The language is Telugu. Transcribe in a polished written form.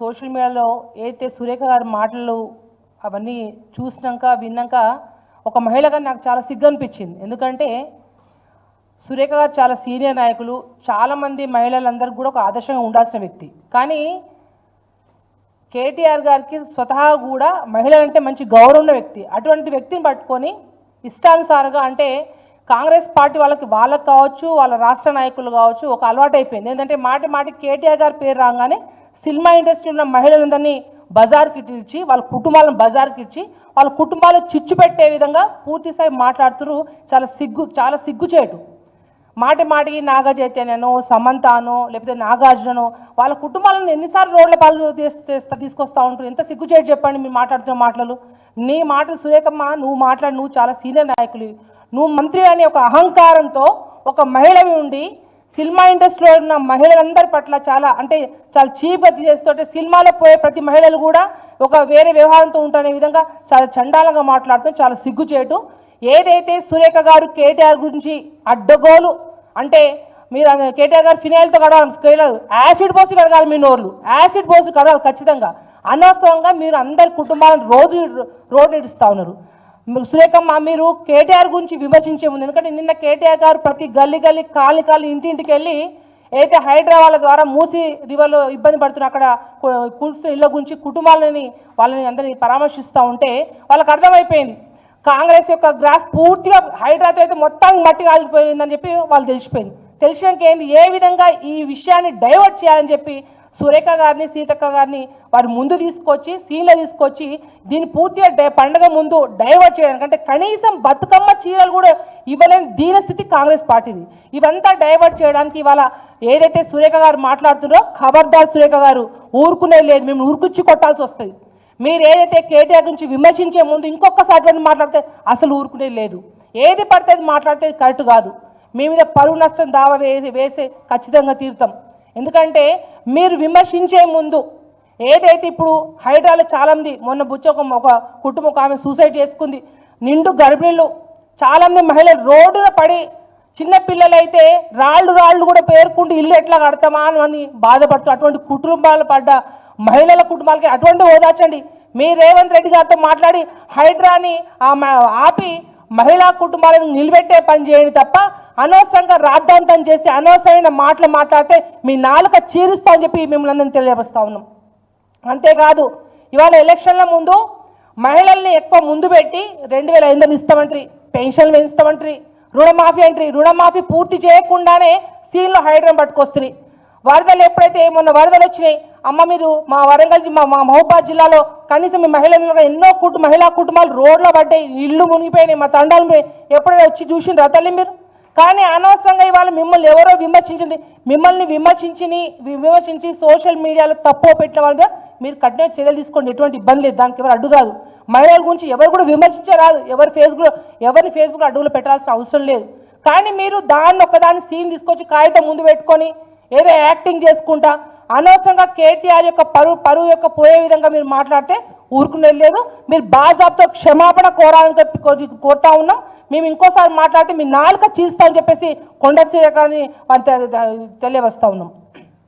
సోషల్ మీడియాలో ఏదైతే సురేఖ గారి మాటలు అవన్నీ చూసినాక విన్నాక ఒక మహిళగా నాకు చాలా సిగ్గు అనిపించింది. ఎందుకంటే సురేఖ గారు చాలా సీనియర్ నాయకులు, చాలామంది మహిళలందరికీ కూడా ఒక ఆదర్శంగా ఉండాల్సిన వ్యక్తి. కానీ కేటీఆర్ గారికి స్వతహా కూడా మహిళలంటే మంచి గౌరవం ఉన్న వ్యక్తి. అటువంటి వ్యక్తిని పట్టుకొని ఇష్టానుసారంగా అంటే కాంగ్రెస్ పార్టీ వాళ్ళకి కావచ్చు, వాళ్ళ రాష్ట్ర నాయకులు కావచ్చు, ఒక అలవాటు అయిపోయింది. ఏంటంటే మాటి కేటీఆర్ గారి పేరు రాగానే సినిమా ఇండస్ట్రీలో ఉన్న మహిళలందరినీ బజార్కి ఇచ్చి, వాళ్ళ కుటుంబాలను బజార్కి ఇచ్చి, వాళ్ళ కుటుంబాలు చిచ్చు పెట్టే విధంగా పూర్తిస్థాయి మాట్లాడుతున్నారు. చాలా సిగ్గుచేటు. మాటికి నాగ చైతన్యనో, సమంతానో, లేకపోతే నాగార్జునో వాళ్ళ కుటుంబాలను ఎన్నిసార్లు రోడ్ల పాలు తీసుకొస్తూ ఉంటారు. ఎంత సిగ్గుచేటు చెప్పండి మీరు మాట్లాడుతున్న మాటలు. నీ మాటలు సురేఖమ్మ, నువ్వు చాలా సీనియర్ నాయకులు, నువ్వు మంత్రి అనే ఒక అహంకారంతో ఒక మహిళవి ఉండి సినిమా ఇండస్ట్రీలో ఉన్న మహిళలందరి పట్ల చాలా చీప్గా చేస్తుంటే సినిమాలో పోయే ప్రతి మహిళలు కూడా ఒక వేరే వ్యవహారంతో ఉంటునే విధంగా చాలా చండాలంగా మాట్లాడుతూ చాలా సిగ్గుచేటు. ఏదైతే సురేఖ గారు కేటీఆర్ గురించి అడ్డగోలు అంటే మీరు కేటీఆర్ గారు ఫినాయిల్తో కడగాలి, యాసిడ్ పోసి కడగాలి, మీ నోర్లు యాసిడ్ పోసి కడగాలి ఖచ్చితంగా. అనవసరంగా మీరు అందరి కుటుంబాలను రోడ్డు ఇడుస్తూ ఉన్నారు. సురేఖమ్మ, మీరు కేటీఆర్ గురించి విమర్శించే ముందు, ఎందుకంటే నిన్న కేటీఆర్ గారు ప్రతి గల్లీ కాలి ఇంటింటికి వెళ్ళి అయితే హైదరాబాద్ ద్వారా మూసి రివర్లో ఇబ్బంది పడుతున్న అక్కడ కూల్స్తున్న ఇళ్ళ గురించి వాళ్ళని అందరినీ పరామర్శిస్తూ ఉంటే వాళ్ళకి అర్థమైపోయింది కాంగ్రెస్ యొక్క గ్రాఫ్ పూర్తిగా హైదరాబాద్ అయితే మొత్తం మట్టి కాలిపోయిందని చెప్పి వాళ్ళు తెలిసినాక ఏ విధంగా ఈ విషయాన్ని డైవర్ట్ చేయాలని చెప్పి సురేఖ గారిని, సీతక్క గారిని వారి ముందు తీసుకొచ్చి సీన్లో తీసుకొచ్చి దీన్ని పూర్తిగా పండుగ ముందు డైవర్ట్ చేయడానికి, అంటే కనీసం బతుకమ్మ చీరలు కూడా ఇవ్వలేని దీనస్థితి కాంగ్రెస్ పార్టీది. ఇవంతా డైవర్ట్ చేయడానికి ఇవాళ ఏదైతే సురేఖ గారు మాట్లాడుతున్నారో, ఖబర్దార్ సురేఖ గారు, ఊరుకునే లేదు, మేము ఊరుకుచ్చి కొట్టాల్సి వస్తుంది. మీరు ఏదైతే కేటీఆర్ గురించి విమర్శించే ముందు ఇంకొకసారి మాట్లాడితే అసలు ఊరుకునేది లేదు. ఏది పడితే మాట్లాడితే కరెక్ట్ కాదు. మీ మీద పరువు నష్టం దావా వేసే ఖచ్చితంగా తీరుతాం. ఎందుకంటే మీరు విమర్శించే ముందు ఏదైతే ఇప్పుడు హైదరాబాద్లో చాలామంది మొన్న ఒక కుటుంబం ఆమె సూసైడ్ చేసుకుంది, నిండు గర్భిణీలు చాలామంది మహిళలు రోడ్డున పడి, చిన్నపిల్లలైతే రాళ్ళు కూడా పేర్కొంటూ ఇల్లు ఎట్లా కడతామా అని బాధపడుతూ అటువంటి కుటుంబాలు పడ్డ మహిళల కుటుంబాలకి అటువంటి ఓదార్చండి. మీ రేవంత్ రెడ్డి గారితో మాట్లాడి హైడ్రాని ఆపి మహిళా కుటుంబాలను నిలబెట్టే పని చేయండి తప్ప అనవసరంగా రాద్ధాంతం చేసి అనవసరమైన మాటలు మాట్లాడితే మీ నాలుక చీరుస్తా అని చెప్పి మిమ్మల్ని అందరినీ తెలియజేస్తా ఉన్నాం. అంతేకాదు, ఇవాళ ఎలక్షన్ల ముందు మహిళల్ని ఎక్కువ ముందు పెట్టి 2500 ఇస్తామంటారు, పెన్షన్లు పెంచుతామంటారు, రుణమాఫీ పూర్తి చేయకుండానే సీన్లో హైడ్రాన్ పట్టుకొస్తుంది. వరదలు ఎప్పుడైతే మొన్న వరదలు వచ్చినాయి, అమ్మ మీరు మా వరంగల్ మా మహబూబాద్ జిల్లాలో కనీసం మీ మహిళలు ఎన్నో మహిళా కుటుంబాలు రోడ్లో పడ్డాయి, ఇళ్ళు మునిగిపోయినాయి, మా తండాలు ఎప్పుడైనా వచ్చి చూసిండ్రు తల్లి మీరు. కానీ అనవసరంగా ఇవాళ మిమ్మల్ని ఎవరో మిమ్మల్ని విమర్శించి సోషల్ మీడియాలో తప్పు పెట్టిన వాళ్ళగా మీరు కఠిన చర్యలు తీసుకోండి. ఎటువంటి ఇబ్బంది లేదు, దానికి ఎవరు అడ్డు కాదు. మహిళల గురించి ఎవరు కూడా విమర్శించరాదు, ఎవరిని ఫేస్బుక్ అడ్డుగులు పెట్టాల్సిన అవసరం లేదు. కానీ మీరు ఒకదాన్ని సీన్ తీసుకొచ్చి కాగితం ముందు పెట్టుకొని ఏదో యాక్టింగ్ చేసుకుంటా అనవసరంగా కేటీఆర్ యొక్క పరువు యొక్క పోయే విధంగా మీరు మాట్లాడితే ఊరుకునేది లేదు. మీరు బాజాబ్తో క్షమాపణ కోరాలని కోరుతా ఉన్నాం. మేము ఇంకోసారి మాట్లాడితే మీ నాలుక చీస్తామని చెప్పేసి కొండ శ్రీకారిని తెలియవస్తా ఉన్నాం.